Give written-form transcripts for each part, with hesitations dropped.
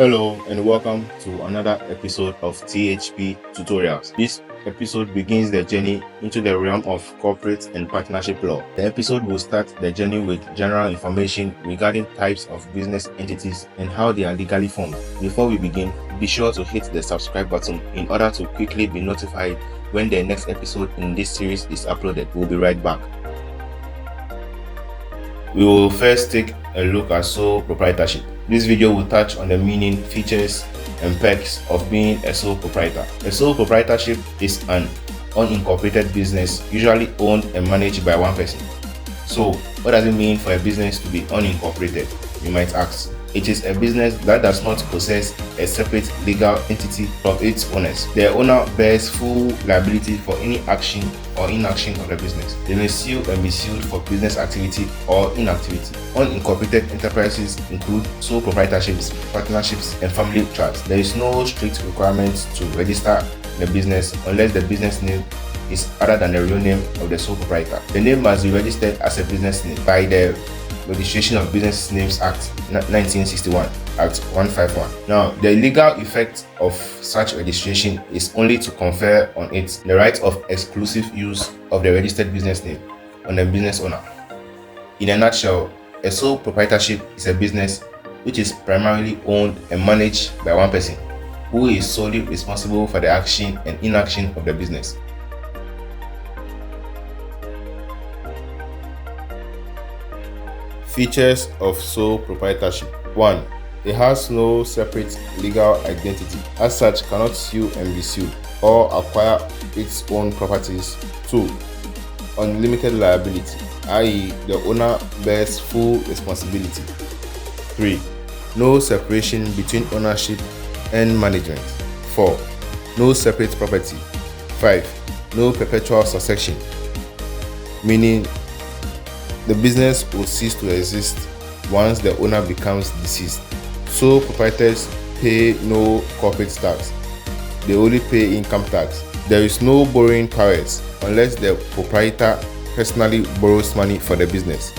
Hello and welcome to another episode of THP Tutorials. This episode begins the journey into the realm of corporate and partnership law. The episode will start the journey with general information regarding types of business entities and how they are legally formed. Before we begin, be sure to hit the subscribe button in order to quickly be notified when the next episode in this series is uploaded. We'll be right back. We will first take a look at sole proprietorship. This video will touch on the meaning, features, and perks of being a sole proprietor. A sole proprietorship is an unincorporated business usually owned and managed by one person. So, what does it mean for a business to be unincorporated? You might ask. It is a business that does not possess a separate legal entity from its owners. The owner bears full liability for any action or inaction of the business. They may sue and be sued for business activity or inactivity. Unincorporated enterprises include sole proprietorships, partnerships, and family trusts. There is no strict requirement to register the business unless the business name is other than the real name of the sole proprietor. The name must be registered as a business name by the Registration of Business Names Act 1961, Act 151. Now, the legal effect of such registration is only to confer on it the right of exclusive use of the registered business name on the business owner. In a nutshell, a sole proprietorship is a business which is primarily owned and managed by one person, who is solely responsible for the action and inaction of the business. Features of sole proprietorship. 1. It has no separate legal identity, as such cannot sue and be sued or acquire its own properties. 2. Unlimited liability, i.e. the owner bears full responsibility. 3. No separation between ownership and management. 4. No separate property. 5. No perpetual succession, meaning the business will cease to exist once the owner becomes deceased. Sole proprietors pay no corporate tax. They only pay income tax. There is no borrowing powers unless the proprietor personally borrows money for the business.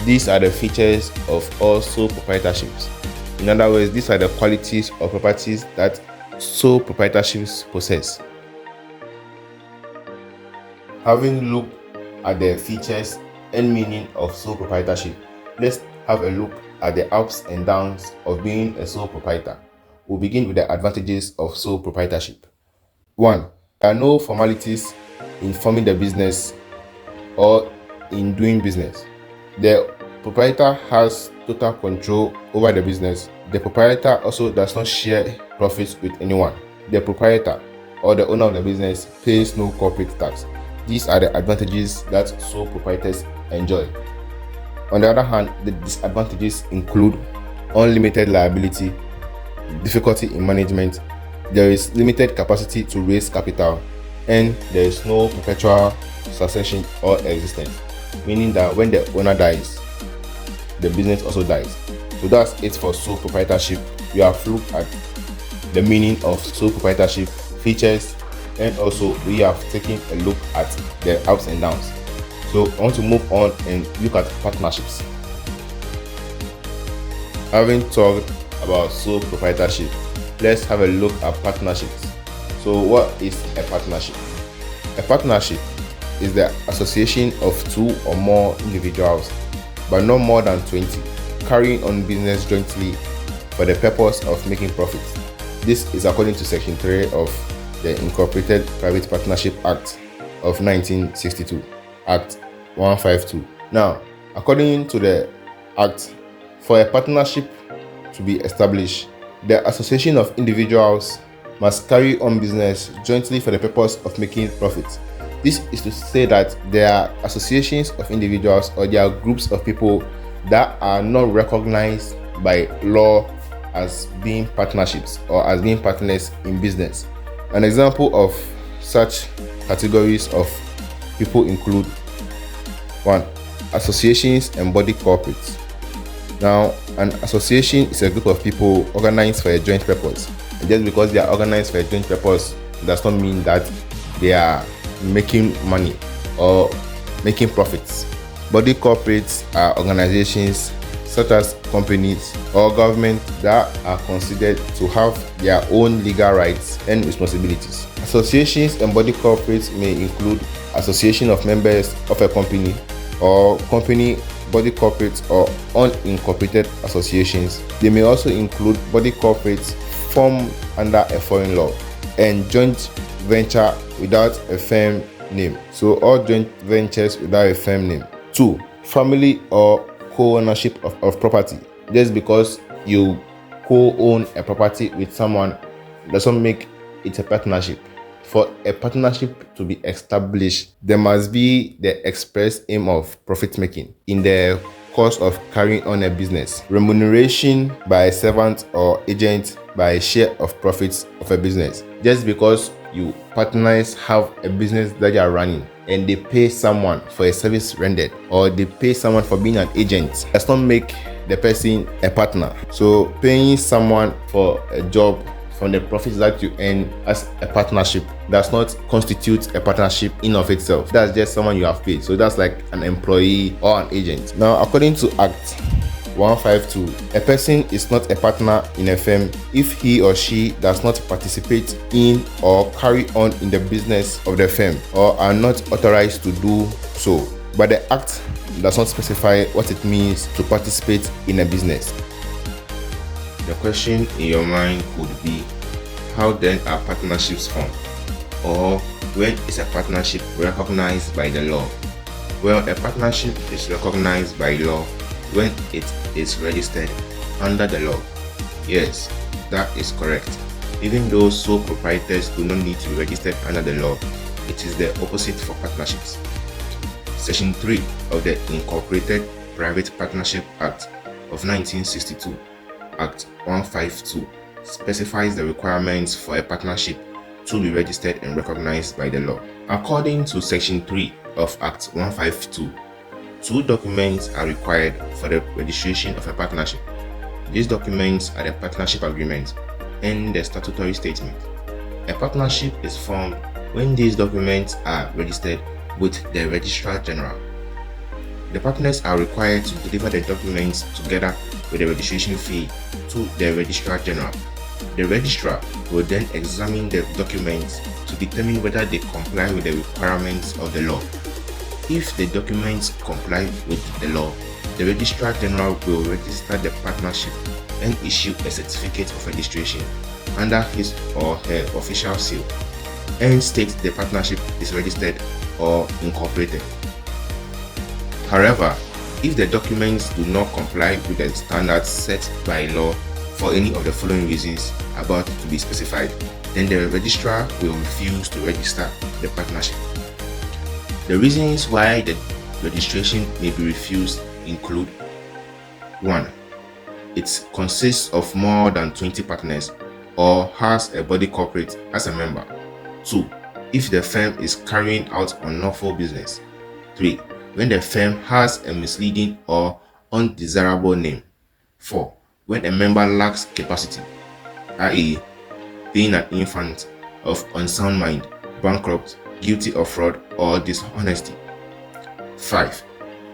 These are the features of all sole proprietorships. In other words, these are the qualities or properties that sole proprietorships possess. Having looked at the features and meaning of sole proprietorship, let's have a look at the ups and downs of being a sole proprietor. We'll begin with the advantages of sole proprietorship. 1. There are no formalities in forming the business or in doing business. The proprietor has total control over the business. The proprietor also does not share profits with anyone. The proprietor or the owner of the business pays no corporate tax. These are the advantages that sole proprietors enjoy. On the other hand, the disadvantages include unlimited liability, difficulty in management, there is limited capacity to raise capital, and there is no perpetual succession or existence, meaning that when the owner dies, the business also dies. So that's it for sole proprietorship. We have looked at the meaning of sole proprietorship, features, and also we have taken a look at the ups and downs. So I want to move on and look at partnerships. Having talked about sole proprietorship, let's have a look at partnerships. So what is a partnership? A partnership is the association of two or more individuals, but no more than 20, carrying on business jointly for the purpose of making profits. This is according to Section 3 of the Incorporated Private Partnership Act of 1962, Act 152. Now, according to the Act, for a partnership to be established, the association of individuals must carry on business jointly for the purpose of making profits. This is to say that there are associations of individuals or there are groups of people that are not recognized by law as being partnerships or as being partners in business. An example of such categories of people include 1. Associations and body corporates. Now, an association is a group of people organized for a joint purpose. And just because they are organized for a joint purpose does not mean that they are making money or making profits. Body corporates are organizations such as companies or government that are considered to have their own legal rights and responsibilities. Associations and body corporates may include association of members of a company or company body corporates or unincorporated associations. They may also include body corporates formed under a foreign law and joint venture without a firm name. So all joint ventures without a firm name. 2. Family or co-ownership of property. Just because you co-own a property with someone doesn't make it a partnership. For a partnership to be established, there must be the express aim of profit making in the course of carrying on a business, remuneration by a servant or agent by a share of profits of a business. Just because you partners have a business that you are running and they pay someone for a service rendered or they pay someone for being an agent does not make the person a partner. So paying someone for a job from the profits that you earn as a partnership does not constitute a partnership in of itself. That's just someone you have paid. So that's like an employee or an agent. Now, according to Act 152, a person is not a partner in a firm if he or she does not participate in or carry on in the business of the firm or are not authorized to do so. But the Act does not specify what it means to participate in a business. The question in your mind could be, how then are partnerships formed? Or when is a partnership recognized by the law? Well, a partnership is recognized by law when it is registered under the law. Yes, that is correct. Even though sole proprietors do not need to be registered under the law, it is the opposite for partnerships. Section 3 of the Incorporated Private Partnership Act of 1962, Act 152, specifies the requirements for a partnership to be registered and recognized by the law. According to Section 3 of Act 152, 2 documents are required for the registration of a partnership. These documents are the partnership agreement and the statutory statement. A partnership is formed when these documents are registered with the Registrar General. The partners are required to deliver the documents together with the registration fee to the Registrar General. The registrar will then examine the documents to determine whether they comply with the requirements of the law. If the documents comply with the law, the Registrar General will register the partnership and issue a certificate of registration under his or her official seal and state the partnership is registered or incorporated. However, if the documents do not comply with the standards set by law for any of the following reasons about to be specified, then the registrar will refuse to register the partnership. The reasons why the registration may be refused include: 1. It consists of more than 20 partners or has a body corporate as a member. 2. If the firm is carrying out unlawful business. 3. When the firm has a misleading or undesirable name. 4. When a member lacks capacity, i.e., being an infant, of unsound mind, bankrupt, guilty of fraud or dishonesty. 5.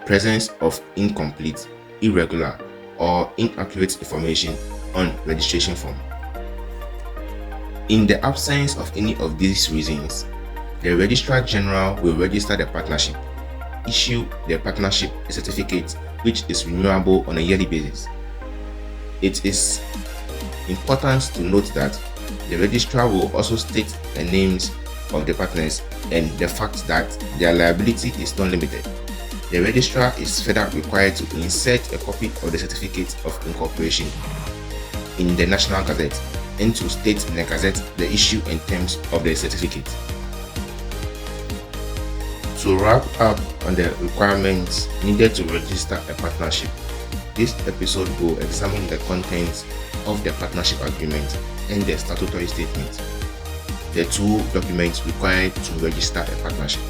Presence of incomplete, irregular, or inaccurate information on registration form. In the absence of any of these reasons, the Registrar General will register the partnership, issue the partnership a certificate which is renewable on a yearly basis. It is important to note that the registrar will also state the names of the partners and the fact that their liability is not limited. The registrar is further required to insert a copy of the certificate of incorporation in the National Gazette and to state in the Gazette the issue and terms of the certificate. To wrap up on the requirements needed to register a partnership, this episode will examine the contents of the partnership agreement and the statutory statement, the 2 documents required to register a partnership.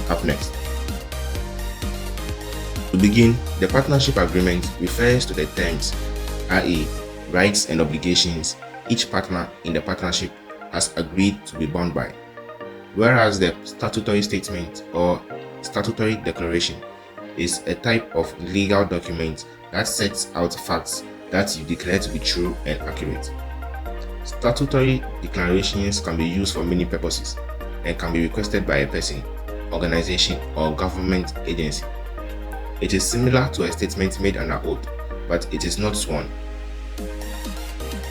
Up next. To begin, the partnership agreement refers to the terms, i.e., rights and obligations each partner in the partnership has agreed to be bound by, whereas the statutory statement or statutory declaration is a type of legal document that sets out facts that you declare to be true and accurate. Statutory declarations can be used for many purposes and can be requested by a person, organization, or government agency. It is similar to a statement made under oath, but it is not sworn.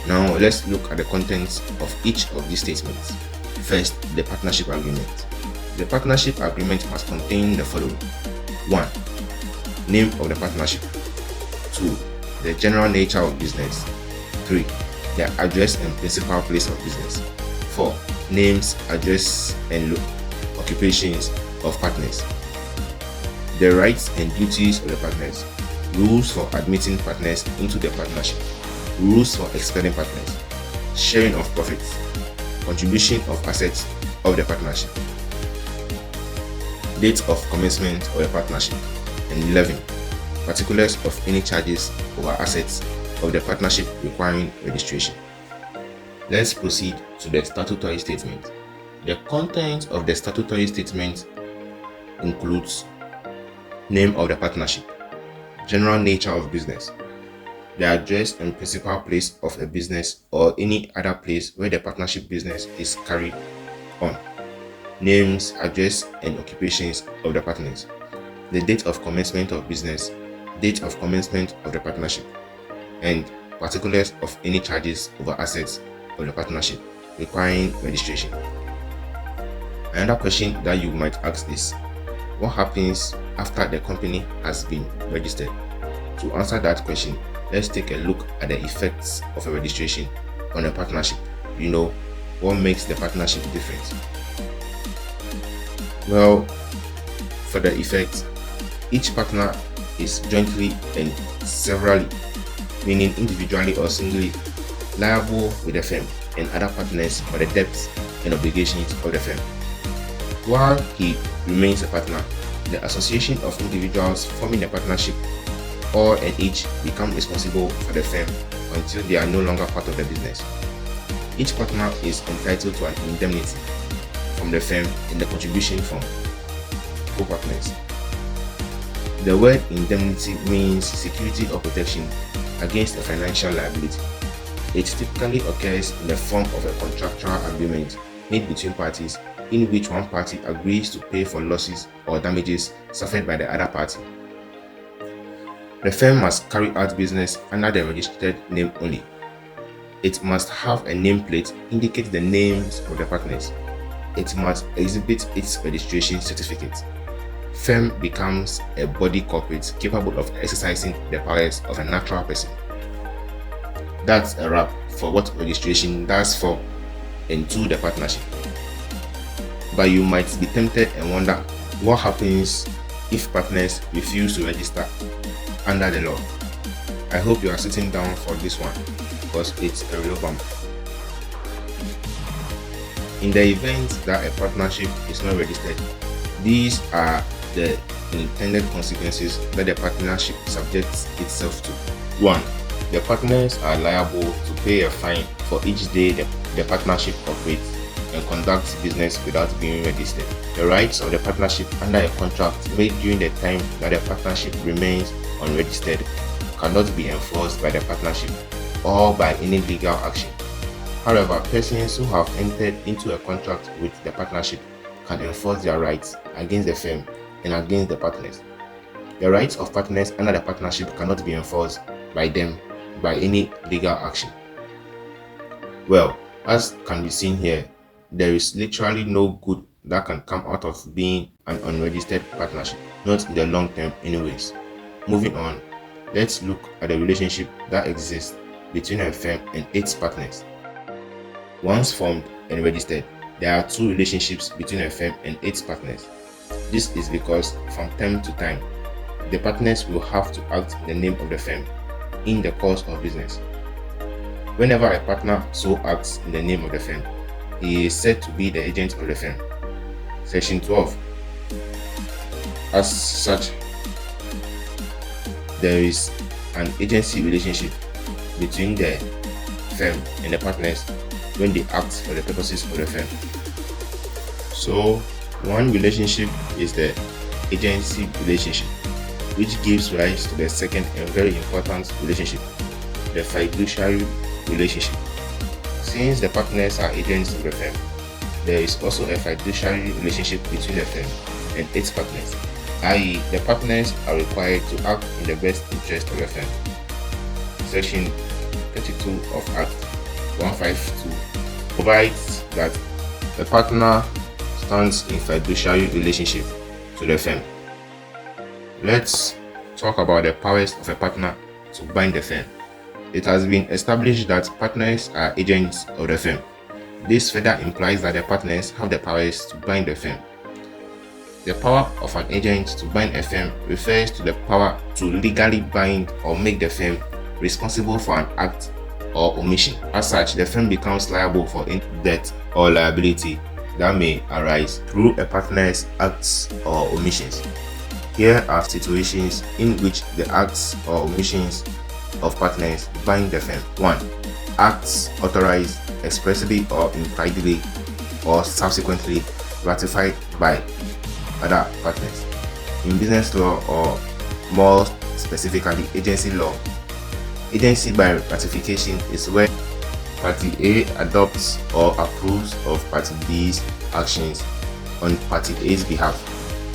Now let's look at the contents of each of these statements. First, the partnership agreement. The partnership agreement must contain the following: 1. Name of the partnership. 2. The general nature of business. 3. The address and principal place of business. 4. Names, address, and occupations of partners. The rights and duties of the partners. Rules for admitting partners into the partnership. Rules for expelling partners. Sharing of profits. Contribution of assets of the partnership. Date of commencement of the partnership. And 11. Particulars of any charges over assets of the partnership requiring registration. Let's proceed to the statutory statement. The content of the statutory statement includes name of the partnership, general nature of business, the address and principal place of a business or any other place where the partnership business is carried on, names, address, and occupations of the partners, the date of commencement of business, date of commencement of the partnership, and particulars of any charges over assets of the partnership requiring registration. Another question that you might ask is, what happens after the company has been registered? To answer that question, let's take a look at the effects of a registration on a partnership. What makes the partnership different? Well, for the effects, each partner is jointly and severally, meaning individually or singly, liable with the firm and other partners for the debts and obligations of the firm. While he remains a partner, the association of individuals forming a partnership all and each become responsible for the firm until they are no longer part of the business. Each partner is entitled to an indemnity from the firm and the contribution from co-partners. The word indemnity means security or protection against a financial liability. It typically occurs in the form of a contractual agreement made between parties in which one party agrees to pay for losses or damages suffered by the other party. The firm must carry out business under the registered name only. It must have a nameplate indicating the names of the partners. It must exhibit its registration certificate. Firm becomes a body corporate capable of exercising the powers of a natural person. That's a wrap for what registration does for and to the partnership. But you might be tempted and wonder what happens if partners refuse to register under the law. I hope you are sitting down for this one because it's a real bump. In the event that a partnership is not registered, these are the intended consequences that the partnership subjects itself to. 1. The partners are liable to pay a fine for each day the partnership operates and conducts business without being registered. The rights of the partnership under a contract made during the time that the partnership remains unregistered cannot be enforced by the partnership or by any legal action. However, persons who have entered into a contract with the partnership can enforce their rights against the firm and against the partners. The rights of partners under the partnership cannot be enforced by them by any legal action. Well, as can be seen here, there is literally no good that can come out of being an unregistered partnership, not in the long term anyways. Moving on, let's look at the relationship that exists between a firm and its partners. Once formed and registered, there are two relationships between a firm and its partners. This is because from time to time, the partners will have to act in the name of the firm in the course of business. Whenever a partner so acts in the name of the firm, he is said to be the agent of the firm. Section 12. As such, there is an agency relationship between the firm and the partners when they act for the purposes of the firm. So, one relationship is the agency relationship. which gives rise to the second and very important relationship, the fiduciary relationship. Since the partners are agents of the firm, there is also a fiduciary relationship between the firm and its partners, i.e., the partners are required to act in the best interest of the firm. Section 32 of Act 152 provides that the partner stands in fiduciary relationship to the firm. Let's talk about the powers of a partner to bind the firm. It has been established that partners are agents of the firm. This further implies that the partners have the powers to bind the firm. The power of an agent to bind a firm refers to the power to legally bind or make the firm responsible for an act or omission. As such, the firm becomes liable for any debt or liability that may arise through a partner's acts or omissions. Here are situations in which the acts or omissions of partners bind the firm. 1. Acts authorized expressly or impliedly or subsequently ratified by other partners. In business law, or more specifically agency law, agency by ratification is where Party A adopts or approves of Party B's actions on Party A's behalf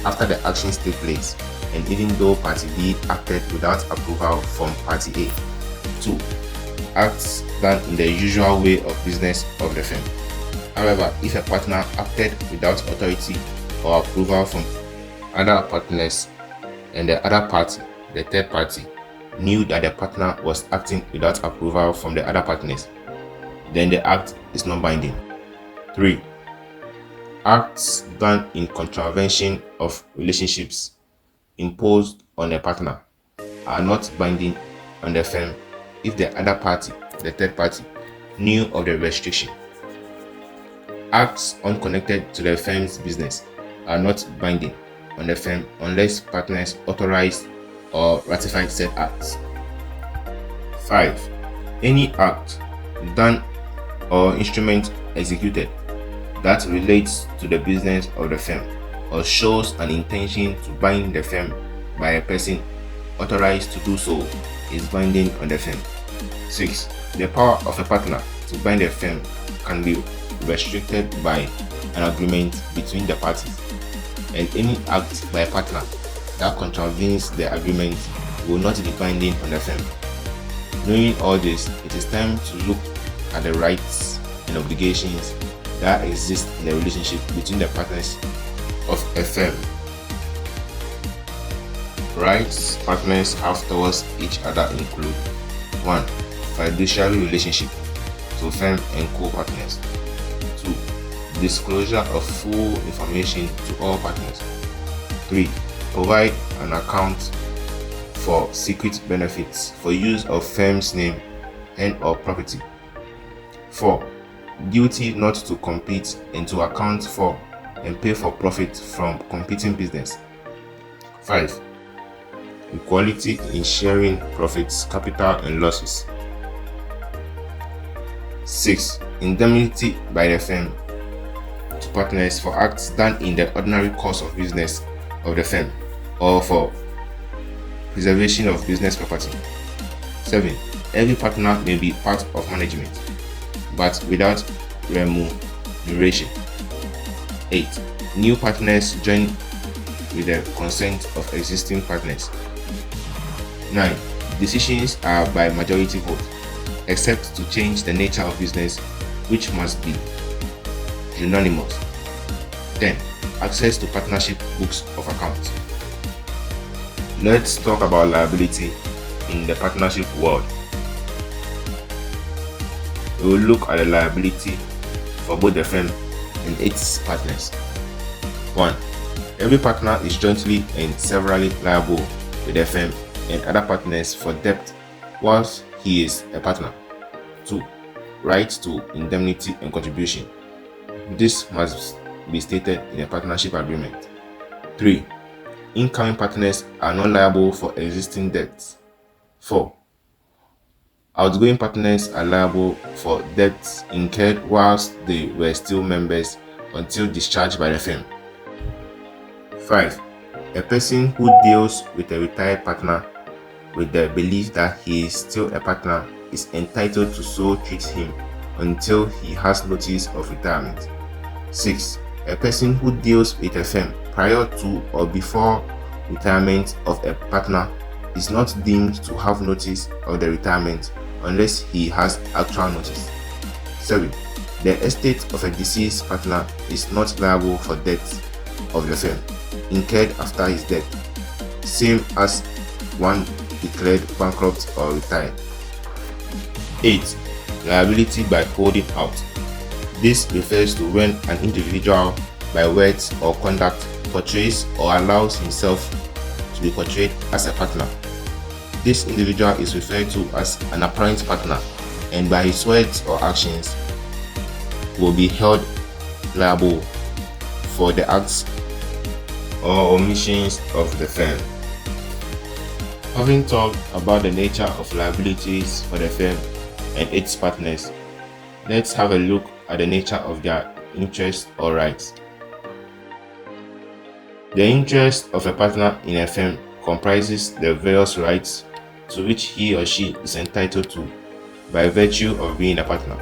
after the actions take place, and even though Party B acted without approval from Party A. 2. Acts done in the usual way of business of the firm. However, if a partner acted without authority or approval from other partners and the other party, the third party, knew that the partner was acting without approval from the other partners, then the act is not binding. 3. Acts done in contravention of relationships imposed on a partner are not binding on the firm if the other party, the third party, knew of the restriction. Acts unconnected to the firm's business are not binding on the firm unless partners authorize or ratify said acts. 5. Any act done or instrument executed that relates to the business of the firm or shows an intention to bind the firm by a person authorized to do so is binding on the firm. 6. The power of a partner to bind a firm can be restricted by an agreement between the parties, and any act by a partner that contravenes the agreement will not be binding on the firm. Knowing all this, it is time to look at the rights and obligations that exist in the relationship between the partners of a firm. Rights partners have towards each other include: 1. Fiduciary relationship to firm and co-partners. 2. Disclosure of full information to all partners. 3. Provide an account for secret benefits for use of firm's name and or property. 4. Duty not to compete and to account for and pay for profit from competing business. 5. Equality in sharing profits, capital, and losses. 6. Indemnity by the firm to partners for acts done in the ordinary course of business of the firm or for preservation of business property. 7. Every partner may be part of management, but without remuneration. 8. New partners join with the consent of existing partners. 9. Decisions are by majority vote, except to change the nature of business, which must be unanimous. 10. Access to partnership books of accounts. Let's talk about liability in the partnership world. We will look at the liability for both the firm and its partners. 1. Every partner is jointly and severally liable with the firm and other partners for debt whilst he is a partner. 2. Right to indemnity and contribution. This must be stated in a partnership agreement. 3. Incoming partners are not liable for existing debts. 4. Outgoing partners are liable for debts incurred whilst they were still members until discharged by the firm. 5. A person who deals with a retired partner with the belief that he is still a partner is entitled to so treat him until he has notice of retirement. 6. A person who deals with a firm prior to or before retirement of a partner is not deemed to have notice of the retirement unless he has actual notice. 7. The estate of a deceased partner is not liable for debts of the firm incurred after his death, same as one declared bankrupt or retired. 8. Liability by holding out. This refers to when an individual, by words or conduct, portrays or allows himself to be portrayed as a partner. This individual is referred to as an apparent partner, and by his words or actions will be held liable for the acts or omissions of the firm. Having talked about the nature of liabilities for the firm and its partners, let's have a look at the nature of their interests or rights. The interest of a partner in a firm comprises the various rights to which he or she is entitled to by virtue of being a partner.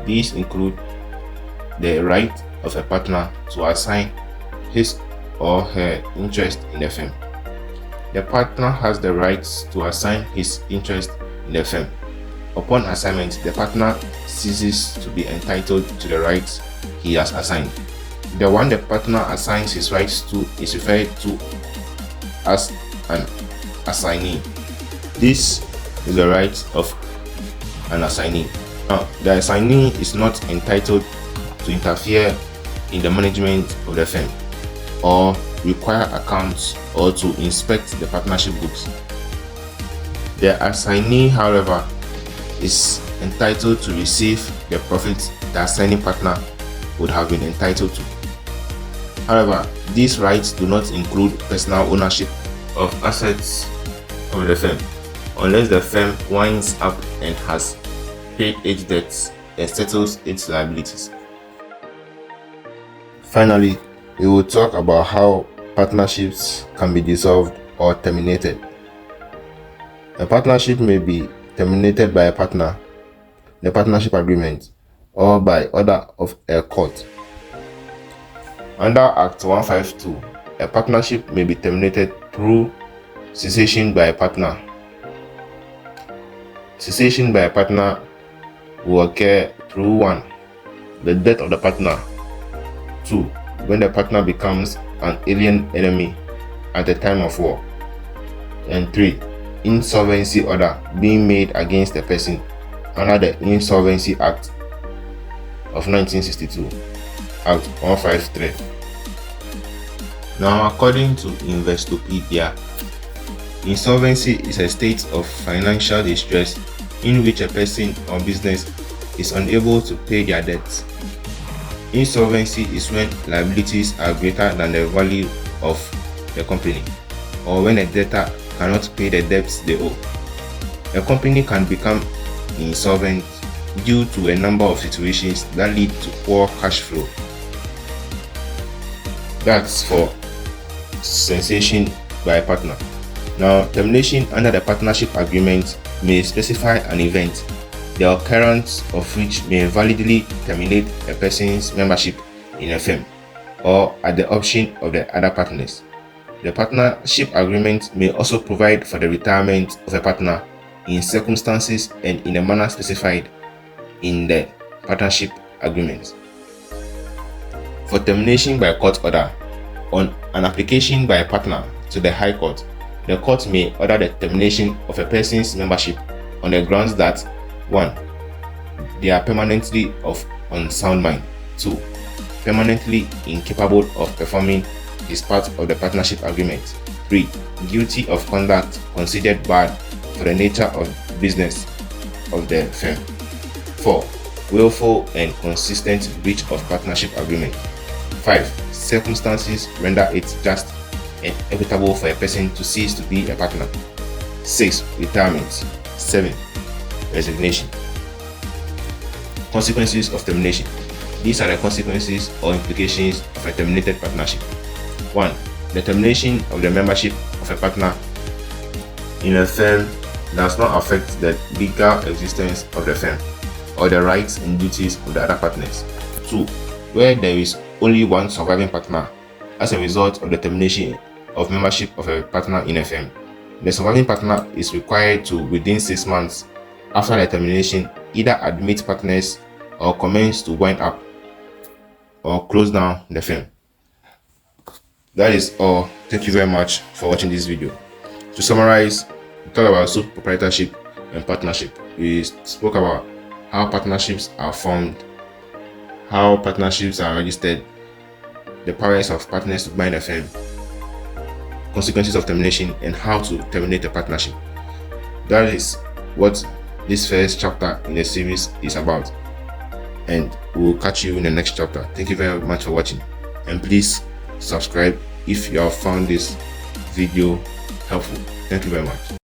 These include the right of a partner to assign his or her interest in the firm. The partner has the rights to assign his interest in the firm. Upon assignment, the partner ceases to be entitled to the rights he has assigned. The one the partner assigns his rights to is referred to as an assignee. This is the right of an assignee. Now, the assignee is not entitled to interfere in the management of the firm, or require accounts, or to inspect the partnership books. The assignee, however, is entitled to receive the profits the assigning partner would have been entitled to. However, these rights do not include personal ownership of assets of the firm, unless the firm winds up and has paid its debts and settles its liabilities. Finally, we will talk about how partnerships can be dissolved or terminated. A partnership may be terminated by a partner, the partnership agreement, or by order of a court. Under Act 152, a partnership may be terminated through cessation by a partner. Cessation by a partner will occur through 1. The death of the partner. 2. When the partner becomes an alien enemy at the time of war. And 3. Insolvency order being made against a person under the Insolvency Act of 1962, Act 153. Now, according to Investopedia, insolvency is a state of financial distress in which a person or business is unable to pay their debts. Insolvency is when liabilities are greater than the value of the company, or when a debtor cannot pay the debts they owe. A company can become insolvent due to a number of situations that lead to poor cash flow. That's for cessation by a partner. Now, termination under the partnership agreement may specify an event, the occurrence of which may validly terminate a person's membership in a firm, or at the option of the other partners. The partnership agreement may also provide for the retirement of a partner in circumstances and in a manner specified in the partnership agreement. For termination by court order, on an application by a partner to the High Court, the court may order the termination of a person's membership on the grounds that 1. They are permanently of unsound mind. 2. Permanently incapable of performing his part of the partnership agreement. 3. Guilty of conduct considered bad for the nature of business of the firm. 4. Willful and consistent breach of partnership agreement. 5. Circumstances render it just and equitable for a person to cease to be a partner. 6. Retirement. 7. Resignation. Consequences of termination. These are the consequences or implications of a terminated partnership. 1. The termination of the membership of a partner in a firm does not affect the legal existence of the firm or the rights and duties of the other partners. 2. Where there is only one surviving partner as a result of the termination of membership of a partner in a firm, the surviving partner is required to, within 6 months after the termination, either admit partners or commence to wind up or close down the firm. That is all. Thank you very much for watching this video. To summarize, we talked about sole proprietorship and partnership. We spoke about how partnerships are formed, how partnerships are registered, the powers of partners to bind a firm, consequences of termination, and how to terminate a partnership. That is what this first chapter in the series is about, and we'll catch you in the next chapter. Thank you very much for watching, and please subscribe if you have found this video helpful. Thank you very much.